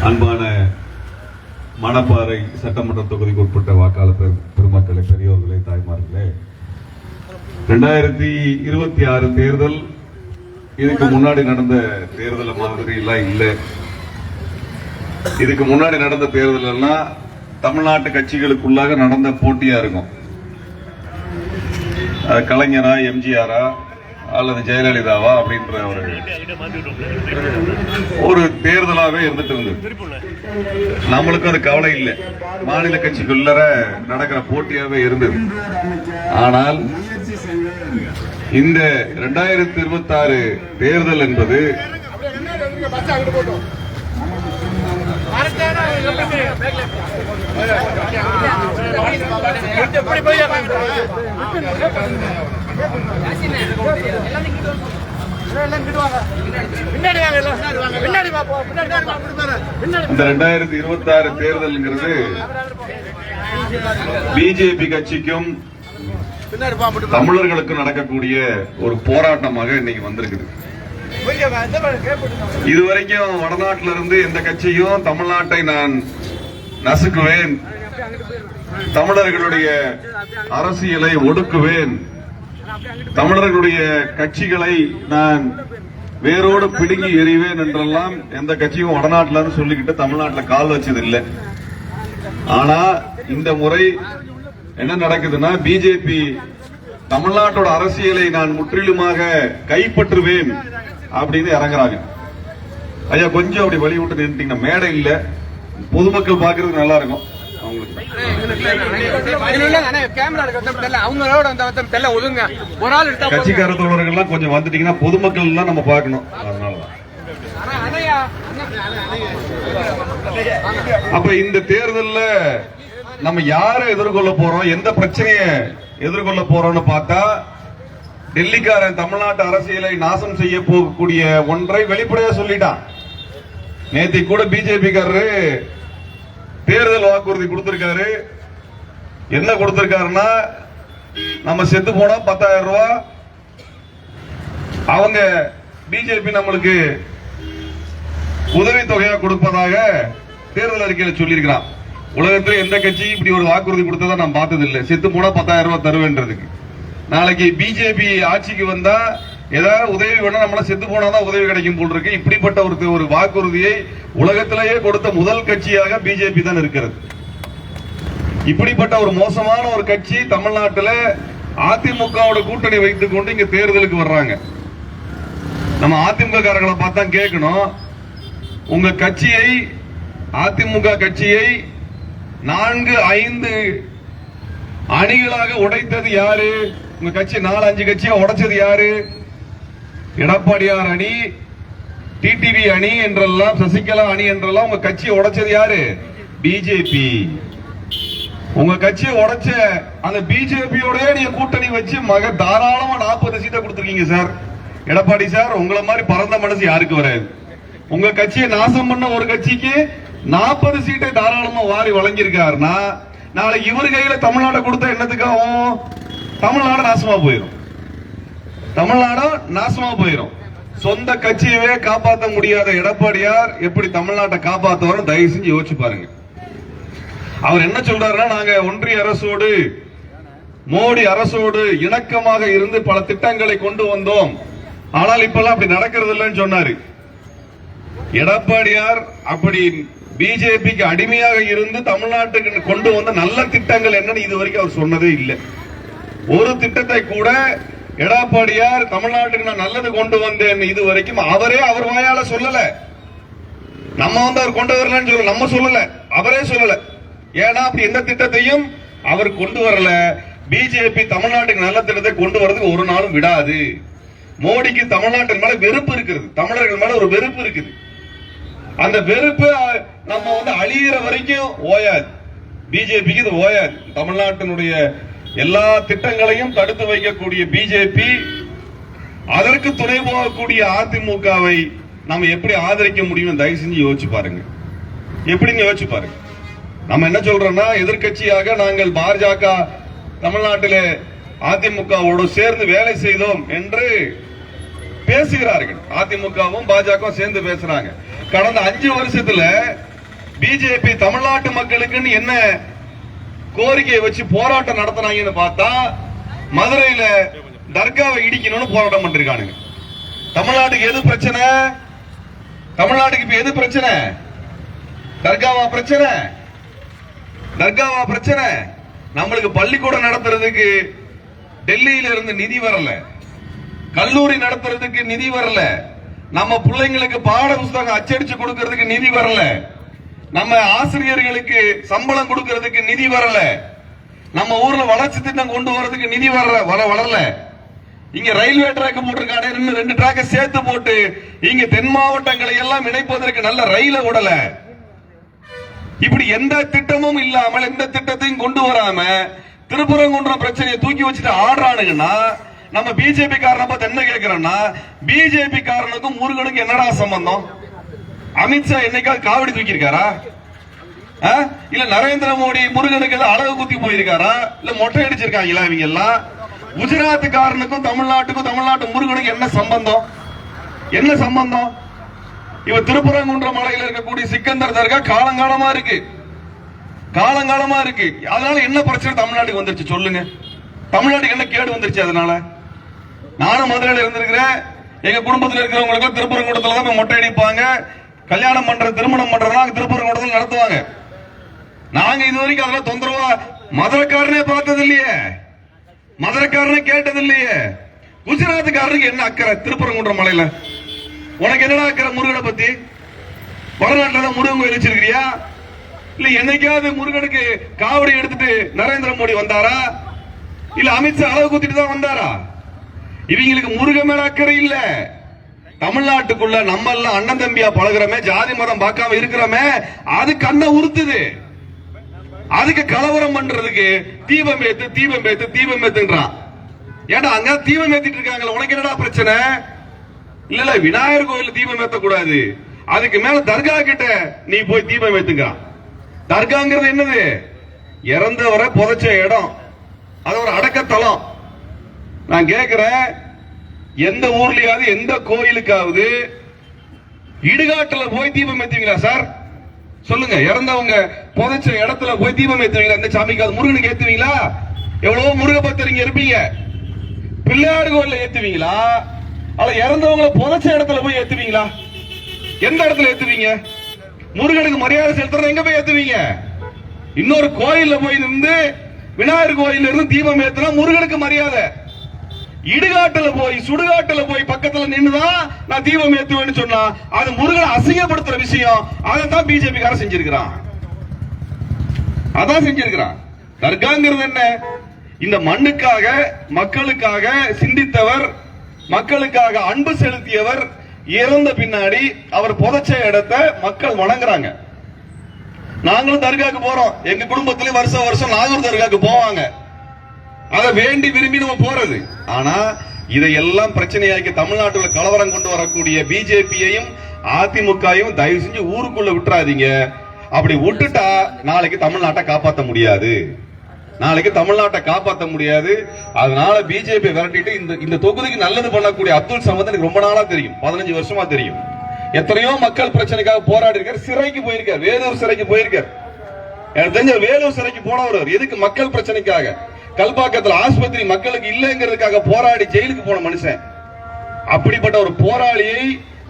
அன்பான மணப்பாறை சட்டமன்ற தொகுதிக்கு உட்பட்ட வாக்காளர் பெருமக்களே, பெரியோர்களே, தாய்மார்களே, 2026 தேர்தல் இதுக்கு முன்னாடி நடந்த தேர்தல் மாதிரி எல்லாம் இல்லை. இதுக்கு முன்னாடி நடந்த தேர்தல் எல்லாம் தமிழ்நாட்டு கட்சிகளுக்குள்ளாக நடந்த போட்டியா இருக்கும். கலைஞரா, எம்ஜிஆரா அல்லது ஜெயலலிதாவா அப்படின்ற ஒரு தேர்தலாவே இருந்துட்டு இருந்தது. நம்மளுக்கும் அது கவலை இல்லை, மாநில கட்சிக்குள்ளர நடக்கிற போட்டியாவே இருந்தது. ஆனால் இந்த 2026 தேர்தல் என்பது இந்த 2026 தேர்தல்ங்கிறது பிஜேபி கட்சிக்கும் தமிழர்களுக்கும் நடக்கக்கூடிய ஒரு போராட்டமாக இன்னைக்கு வந்திருக்குது. இதுவரைக்கும் வடநாட்டில இருந்து எந்த கட்சியும் தமிழ்நாட்டை நான் நசுக்குவேன், தமிழர்களுடைய அரசியலை ஒடுக்குவேன், தமிழர்களுடைய கட்சிகளை நான் வேரோடு பிடுங்கி எறிவேன் என்றெல்லாம் எந்த கட்சியும் வடநாட்டில சொல்லிக்கிட்டு தமிழ்நாட்டில் கால் வச்சது இல்லை. ஆனா இந்த முறை என்ன நடக்குதுன்னா, பிஜேபி தமிழ்நாட்டோட அரசியலை நான் முற்றிலுமாக கைப்பற்றுவேன் அப்படின்னு இறங்குறாங்க. ஐயா கொஞ்சம் அப்படி வழி விட்டு நின்றுட்டீங்கன்னா மேடை இல்ல, பொதுமக்கள் பாக்குறதுக்கு நல்லா இருக்கும். கட்சிக்கார தோழர்கள் கொஞ்சம் வந்துட்டீங்கன்னா பொதுமக்கள் எல்லாம் நம்ம பார்க்கணும். அதனாலதான் அப்ப இந்த தேர்தல்ல நம்ம யாரை எதிர்கொள்ள போறோம், எந்த பிரச்சனையை எதிர்கொள்ள போறோம்னு பார்த்தா, டெல்லிக்காரன் தமிழ்நாட்டு அரசியலை நாசம் செய்ய போகக்கூடிய ஒன்றை வெளிப்படையா சொல்லிட்டான். நேற்று கூட பிஜேபி காரரு தேர்தல் வாக்குறுதி கொடுத்திருக்காரு. என்ன கொடுத்திருக்காருன்னா, நம்ம செத்து போனா 10,000 ரூபாய் அவங்க பிஜேபி நம்மளுக்கு உதவித்தொகையா கொடுப்பதாக தேர்தல் அறிக்கையில் சொல்லியிருக்கிறான். உலகத்தில் எந்த கட்சி இப்படி ஒரு வாக்குறுதி கொடுத்ததா நான் பார்த்தது இல்லை. செத்து போனா 10,000 ரூபாய் தருவேன்றதுக்கு. நாளைக்கு பிஜேபி ஆட்சிக்கு வந்தா ஏதாவது உதவி வேணும், நம்மள செத்து போனாதான் உதவி கிடைக்கும் போல் இருக்கு. இப்படிப்பட்ட ஒரு வாக்குறுதியை உலகத்திலேயே கொடுத்த முதல் கட்சியாக பிஜேபி தான் இருக்கிறது. இப்படிப்பட்ட ஒரு மோசமான ஒரு கட்சி தமிழ்நாட்டில் அதிமுகவோட கூட்டணி வைத்துக் கொண்டு இங்க தேர்தலுக்கு வர்றாங்க. நம்ம அதிமுக காரர்களை பார்த்தா கேட்கணும், உங்க கட்சியை, அதிமுக கட்சியை 4-5 அணிகளாக உடைத்தது யாரு? உங்க கட்சி 4-5 கட்சியா உடைச்சது யாரு? எடப்பாடியார் அணி, டிடிவி அணி என்றெல்லாம், சசிகலா அணி என்றெல்லாம் உங்க கட்சியை உடைச்சது யாரு? பிஜேபி. உங்க கட்சியை உடைச்ச அந்த பிஜேபியோட நீங்க கூட்டணி வச்சு தாராளமா 40 சீட்டை கொடுத்திருக்கீங்க சார். எடப்பாடி சார், உங்களை மாதிரி பரந்த மனசு யாருக்கு வராது. உங்க கட்சியை நாசம் பண்ண ஒரு கட்சிக்கு 40 சீட்டை தாராளமா வாரி வழங்கியிருக்காருன்னா, நாளை இவர் கையில தமிழ்நாடு கொடுத்த என்னத்துக்காகவும் தமிழ்நாடு நாசமா போயிடும். தமிழ்நாடு நாசமா போயிடும். சொந்த கட்சியவே காப்பாற்ற முடியாத எடப்பாடியார் எப்படி தமிழ்நாட்டை காப்பாற்றுவார்? தயவு செஞ்சு யோசிச்சு பாருங்க. அவர் என்ன சொல்றாருன்னா, நாங்க ஒன்றிய அரசோடு, மோடி அரசோடு இணக்கமாக இருந்து பல திட்டங்களை கொண்டு வந்தோம், ஆனால் இப்பெல்லாம் அப்படி நடக்கிறது இல்லைன்னு சொன்னாரு. எடப்பாடியார் அப்படி பிஜேபிக்கு அடிமையாக இருந்து தமிழ்நாட்டுக்கு கொண்டு வந்த நல்ல திட்டங்கள் என்னன்னு இதுவரைக்கும் அவர் சொன்னதே இல்லை. ஒரு திட்டத்தை கூட எடப்பாடியார் தமிழ்நாட்டுக்கு நான் நல்லது கொண்டு வந்தேன் இதுவரைக்கும் அவரே அவர் வாயால சொல்லல. நம்ம அவர் கொண்டு வரலன்னு சொல்ல, நம்ம சொல்லல, அவரே சொல்லல. ஏன்னா அப்படி எந்த திட்டத்தையும் அவர் கொண்டு வரல. பிஜேபி தமிழ்நாட்டுக்கு நல்ல திட்டத்தை கொண்டு வரதுக்கு ஒரு நாளும் விடாது. மோடிக்கு தமிழ்நாட்டின் மேல வெறுப்பு இருக்கிறது, தமிழர்கள் மேல ஒரு வெறுப்பு இருக்குது. அந்த வெறுப்பு நம்ம அழியிற வரைக்கும் ஓயாது. பிஜேபிக்கு இது ஓயாது. தமிழ்நாட்டினுடைய எல்லா திட்டங்களையும் தடுத்து வைக்கக்கூடிய பிஜேபி, அதற்கு துணை போகக்கூடிய அதிமுகவை நம்ம எப்படி ஆதரிக்க முடியும்? தயவு செஞ்சு யோசிச்சு பாருங்க. எப்படின்னு யோசிச்சு பாருங்க. நம்ம என்ன சொல்றோம்னா, எதிர்கட்சியாக நாங்கள் பாஜக தமிழ்நாட்டிலே அதிமுகவோடு சேர்ந்து வேலை செய்தோம் என்று பேசுகிறார்கள். அதிமுகவும் பாஜகவும் சேர்ந்து பேசுறாங்க. கடந்த 5 வருஷத்துல பிஜேபி தமிழ்நாட்டு மக்களுக்கு என்ன கோரிக்கையை வச்சு போராட்டம் நடத்தினாங்கன்னு பார்த்தா, மதுரையில தர்காவை இடிக்கணும்னு போராட்டம் பண்ணிருக்கானுங்க. தமிழ்நாட்டுக்கு எது பிரச்சனை? தமிழ்நாட்டுக்கு இப்ப எது பிரச்சனை? தர்காவா பிரச்சனை? தர்காவா பிரச்சனை? நம்மளுக்கு பள்ளிக்கூடம் நடத்துறதுக்கு டெல்லியில இருந்து நிதி வரல, கல்லூரி நடத்துறதுக்கு நிதி வரல, நம்ம பிள்ளைங்களுக்கு பாட புத்தகம் அச்சடிச்சு கொடுக்கறதுக்கு நிதி வரல, நம்ம ஆசிரியர்களுக்கு சம்பளம் கொடுக்கறதுக்கு நிதி வரல, நம்ம ஊர்ல வளர்ச்சி திட்டம் கொண்டு வரதுக்கு நிதி வளரல. இங்க ரயில்வே டிராக் போட்டிருக்கானே, 2 டிராக்க சேர்த்து போட்டு இங்க தென் மாவட்டங்களை எல்லாம் இணைப்பதற்கு நல்ல ரயில விடல. இப்படி எந்த திட்டமும் இல்லாமல், எந்த திட்டத்தையும் கொண்டு வராம திருப்பரங்குன்றம் பிரச்சனையை தூக்கி வச்சுட்டு ஆடுறானுங்கன்னா, நம்ம பிஜேபி காரனை பார்த்து என்ன கேட்கிறோம்னா, பிஜேபி காரனுக்கும் முருகனுக்கு என்னடா சம்பந்தம்? அமித்ஷா என்னைக்காவது காவடி தூக்கி இருக்காரா? இல்ல நரேந்திர மோடி முருகனுக்கு அழகு குத்தி போயிருக்காரா? இல்ல மொட்டை அடிச்சிருக்காங்களா? இவங்க எல்லாம் குஜராத்துக்காரனுக்கும் தமிழ்நாட்டுக்கும், தமிழ்நாட்டு முருகனுக்கு என்ன சம்பந்தம்? என்ன சம்பந்தம்? இவ திருப்பரங்குன்ற மலையில் இருக்கக்கூடிய சிக்கந்தர் தர்கா காலங்காலமா இருக்கு, காலங்காலமா இருக்கு. அதனால என்ன பிரச்சனை தமிழ்நாட்டுக்கு வந்துருச்சு சொல்லுங்க? தமிழ்நாட்டுக்கு என்ன கேடு வந்துருச்சு? அதனால நானும் மதுரையில் இருந்திருக்கிறேன். எங்க குடும்பத்தில் இருக்கிறவங்களுக்கு திருப்பரங்குன்றத்துல தான் மொட்டை அடிப்பாங்க, கல்யாணம் பண்ற திருமணம் பண்றதுலாம் திருப்பரங்குன்றத்தில் நடத்துவாங்க. நாங்க இது வரைக்கும் அதெல்லாம் தொந்தரவா மதுரைக்காரனே பார்த்தது இல்லையே, மதுரைக்காரனே கேட்டது இல்லையே. குஜராத்துக்காரனுக்கு என்ன அக்கறை திருப்பரங்குன்ற மலையில? உனக்கு என்னடா அக்கறை முருகனை பத்தி? வடநாட்டுல தான் முருகன் கோயில் வச்சிருக்கிறியா? இல்ல என்னைக்காவது முருகனுக்கு காவடி எடுத்துட்டு நரேந்திர மோடி வந்தாரா? இல்ல அமித்ஷா அளவு குத்திட்டு தான் வந்தாரா? இவங்களுக்கு முருகன் மேல அக்கறை இல்ல. தமிழ்நாட்டுக்குள்ள நம்ம எல்லாம் அண்ணன் தம்பியா பழகுறமே, ஜாதி மதம் பார்க்காம இருக்கிறோமே, அது கண்ணை உறுத்துது. அதுக்கு கலவரம் பண்றதுக்கு தீபம் ஏத்து தீபம் ஏத்து தீபம் ஏத்துன்றான். ஏடா அங்க தீபம் ஏத்திட்டு இருக்காங்க, உனக்கு என்னடா பிரச்சனை? இல்ல விநாயகர் கோயில் தீபம் ஏத்த கூடாது, அதுக்கு மேல தர்கா கிட்ட நீ போய் தீபம் ஏத்துக்கிறான். தர்காங்கிறது என்னது? இறந்தவரை புதைச்ச இடம், அது ஒரு அடக்கத்தலம். நான் கேட்கிறேன், எந்த ஊர்லயாவது எந்த கோயிலுக்காவது இடுகாட்டுல போய் தீபம் ஏத்துவீங்களா சார்? சொல்லுங்க. இறந்தவங்க புதைச்ச இடத்துல போய் தீபம் ஏத்துவீங்களா? இந்த சாமிக்கு முருகனுக்கு ஏத்துவீங்களா? எவ்வளவோ முருக பக்தர் இருப்பீங்க. பிள்ளையார் கோயில ஏத்துவீங்களா? அல்ல இறந்தவங்களை புதைச்ச இடத்துல போய் ஏத்துவீங்களா? எந்த இடத்துல ஏத்துவீங்க? முருகனுக்கு மரியாதை செலுத்துறது எங்க போய் ஏத்துவீங்க? இன்னொரு கோயில்ல போய் நின்று விநாயகர் கோயில இருந்து தீபம் ஏத்துனா முருகனுக்கு மரியாதை. இடுகாட்டுல போய் சுடுகாட்டுல போய் பக்கத்துல நின்னுதான் நான் தீபம் ஏத்துவேன்னு சொன்னா அது முருகனை அசிங்கப்படுத்துற விஷயம். அதான் பிஜேபி காரன் செஞ்சிருக்கிறான், அதான் செஞ்சிருக்கிறான். தர்காங்கிறது என்ன? இந்த மண்ணுக்காக மக்களுக்காக சிந்தித்தவர், மக்களுக்காக அன்பு செலுத்தியவர் இறந்த பின்னாடி அவர் புதைச்ச இடத்தை மக்கள் வணங்குறாங்க. நாங்களும் தர்காக்கு போறோம். எங்க குடும்பத்திலே வருஷம் வருஷம் நாகூர் தர்காக்கு போவாங்க. அதை வேண்டி விரும்பி நம்ம போறது. ஆனா இதையெல்லாம் பிரச்சனையாக்கி தமிழ்நாட்டுல கலவரம் கொண்டு வரக்கூடிய பிஜேபியையும் அதிமுகவும் தயவு செஞ்சு ஊருக்குள்ள விட்டுறாதீங்க. அப்படி விட்டுட்டா நாளைக்கு தமிழ்நாட்டை காப்பாற்ற முடியாது, நாளைக்கு தமிழ்நாட்டை காப்பாற்ற முடியாது. அதனால பிஜேபி விரட்டிட்டு இந்த தொகுதிக்கு நல்லது பண்ணக்கூடிய அப்துல் சமத் எனக்கு ரொம்ப நாளா தெரியும், 15 வருஷமா தெரியும். எத்தனையோ மக்கள் பிரச்சனைக்காக போராடி இருக்கார், சிறைக்கு போயிருக்கார், வேலூர் சிறைக்கு போயிருக்கார். எனக்கு தெரிஞ்ச வேலூர் சிறைக்கு போனவர் எதுக்கு? மக்கள் பிரச்சனைக்காக. கல்பாக்கத்தில் ஆஸ்பத்திரி மக்களுக்கு இல்லைங்கிறதுக்காக போராடி ஜெயிலுக்கு போன மனுஷன். அப்படிப்பட்ட ஒரு போராளியை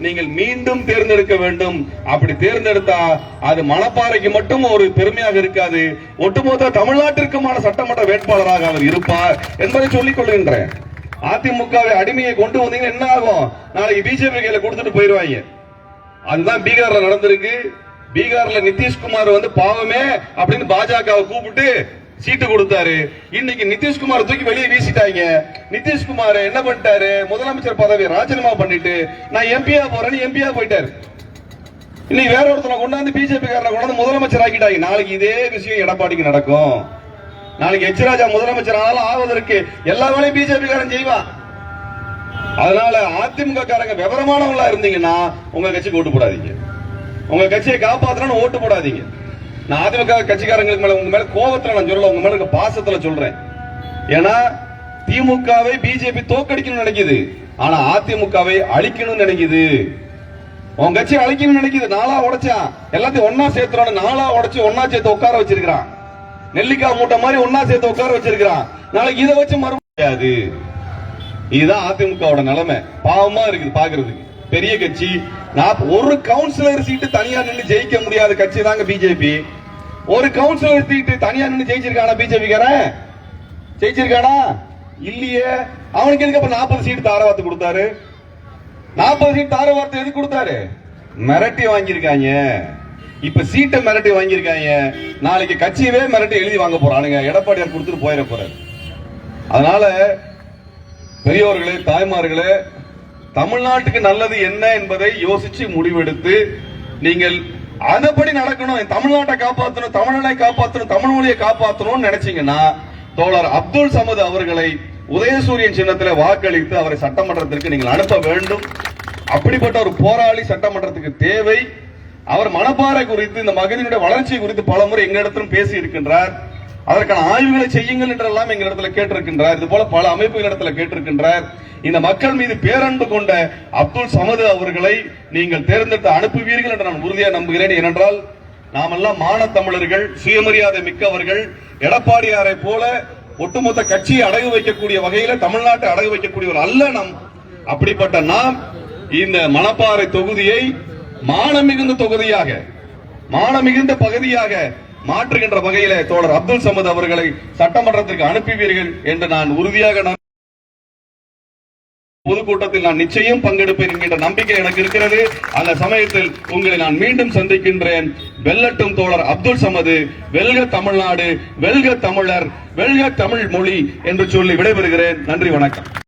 நீங்கள் மீண்டும் தேர்ந்தெடுக்க வேண்டும். அப்படி தேர்ந்தெடுத்தா அது மணப்பாறைக்கு மட்டும் ஒரு பெருமையாக இருக்காது, ஒட்டுமொத்த தமிழ்நாட்டிற்குமான சட்டமன்ற வேட்பாளராக அவர் இருப்பார் என்பதை சொல்லிக் கொள்கின்றேன். அதிமுகவை அடிமையை கொண்டு வந்தீங்கன்னா என்ன ஆகும்? நாளைக்கு பிஜேபி கையில கொடுத்துட்டு போயிருவாங்க. அதுதான் பீகார்ல நடந்திருக்கு. பீகார்ல நிதிஷ்குமார் பாவமே அப்படின்னு பாஜகவை கூப்பிட்டு சீட்டு கொடுத்தாரு. இன்னைக்கு நிதிஷ்குமார் தூக்கி வெளியே வீசிட்டாங்க. நிதிஷ்குமார் என்ன பண்ணிட்டாரு? முதலமைச்சர் பதவியை ராஜினாமா பண்ணிட்டு நான் எம்பியா போறேன்னு எம்பியா போயிட்டாரு. இன்னைக்கு வேற ஒருத்தனை கொண்டாந்து பிஜேபி காரனை கொண்டாந்து முதலமைச்சர் ஆக்கிட்டாங்க. நாளைக்கு இதே விஷயம் எடப்பாடிக்கு நடக்கும். நாளைக்கு எச் ராஜா முதலமைச்சர் ஆனாலும் ஆவதற்கு எல்லா வேலையும் பிஜேபி காரன் செய்வான். அதனால அதிமுக காரங்க விவரமானவங்களா இருந்தீங்கன்னா உங்க கட்சிக்கு ஓட்டு போடாதீங்க, உங்க கட்சியை காப்பாற்றணும்னு ஓட்டு போடாதீங்க. நான் அதிமுக கட்சிக்காரங்களுக்கு மேல உங்க மேல கோபத்துல நான் சொல்லல, உங்க மேல பாசத்துல சொல்றேன். ஏன்னா திமுகவை பிஜேபி தோக்கடிக்கணும்னு நினைக்குது. ஆனா அதிமுகவை அழிக்கணும்னு நினைக்குது. உன் கட்சி அழிக்கணும்னு நினைக்குது. நாளா உடைச்சான், எல்லாத்தையும் ஒன்னா சேர்த்துறான். நாளா உடைச்சு ஒன்னா சேர்த்து உட்கார வச்சிருக்கான். நெல்லிக்காய் மூட்டை மாதிரி ஒன்னா சேர்த்து உட்கார வச்சிருக்கான். நாளைக்கு இதை வச்சு மறு முடியாது. இதுதான் அதிமுகவோட நிலைமை. பாவமா இருக்குது பாக்குறதுக்கு. பெரிய கட்சி, ஒரு கவுன்சிலர் சீட்டு தனியா நின்று ஜெயிக்க முடியாத கட்சி தாங்க பிஜேபி. ஒரு கவுன்சிலர் சீட்டு தனியா நின்று ஜெயிச்சிருக்கானா பிஜேபி காரன்? ஜெயிச்சிருக்கானா? இல்லையே. அவனுக்கு எதுக்கு அப்ப 40 சீட்டு தாரவாத்து கொடுத்தாரு? 40 சீட் தாரவாத்து எதுக்கு கொடுத்தாரு? மிரட்டி வாங்கியிருக்காங்க. இப்ப சீட்டை மிரட்டி வாங்கியிருக்காங்க. நாளைக்கு கட்சியவே மிரட்டி எழுதி வாங்க போறானுங்க. எடப்பாடியார் கொடுத்துட்டு போயிட போறாரு. அதனால பெரியோர்களே, தாய்மார்களே, தமிழ்நாட்டுக்கு நல்லது என்ன என்பதை யோசிச்சு முடிவெடுத்து நீங்கள் அதப்படி நடக்கணும். தமிழ்நாட்டை காப்பாற்றணும், தமிழனை காப்பாற்றணும், தமிழ் மொழியை காப்பாற்றணும்னு நினைச்சீங்கன்னா தோழர் அப்துல் சமது அவர்களை உதயசூரியன் சின்னத்தில் வாக்களித்து அவரை சட்டமன்றத்திற்கு நீங்கள் அனுப்ப வேண்டும். அப்படிப்பட்ட ஒரு போராளி சட்டமன்றத்துக்கு தேவை. அவர் மணப்பாறை குறித்து, இந்த மகதியினுடைய வளர்ச்சி குறித்து பலமுறை எங்களிடத்திலும் பேசி இருக்கின்றார். அதற்கான ஆய்வுகளை செய்யுங்கள் என்றெல்லாம் எங்களிடத்தில் கேட்டிருக்கின்றார். இது போல பல அமைப்புகளிடத்தில் கேட்டிருக்கின்றார். இந்த மக்கள் மீது பேரன்பு கொண்ட அப்துல் சமது அவர்களை நீங்கள் தேர்ந்தெடுத்து அனுப்புவீர்கள் என்று நான் உறுதியாக நம்புகிறேன். ஏனென்றால் நாமெல்லாம் மானத்தமிழர்கள், சுயமரியாதை மிக்கவர்கள். எடப்பாடியாரை போல ஒட்டுமொத்த கட்சியை அடகு வைக்கக்கூடிய வகையில தமிழ்நாட்டை அடகு வைக்கக்கூடியவர் அல்ல நாம். அப்படிப்பட்ட நாம் இந்த மணப்பாறை தொகுதியை மானமிகுந்த தொகுதியாக, மானமிகுந்த பகுதியாக மாற்றுகின்ற வகையில தோழர் அப்துல் சமது அவர்களை சட்டமன்றத்திற்கு அனுப்புவீர்கள் என்று நான் உறுதியாக பொதுக்கூட்டத்தில் நான் நிச்சயம் பங்கெடுப்பேன் என்கின்ற நம்பிக்கை எனக்கு இருக்கிறது. அந்த சமயத்தில் உங்களை நான் மீண்டும் சந்திக்கின்றேன். வெல்லட்டும் தோழர் அப்துல் சமது. வெல்க தமிழ்நாடு, வெல்க தமிழர், வெல்க தமிழ் மொழி என்று சொல்லி விடைபெறுகிறேன். நன்றி, வணக்கம்.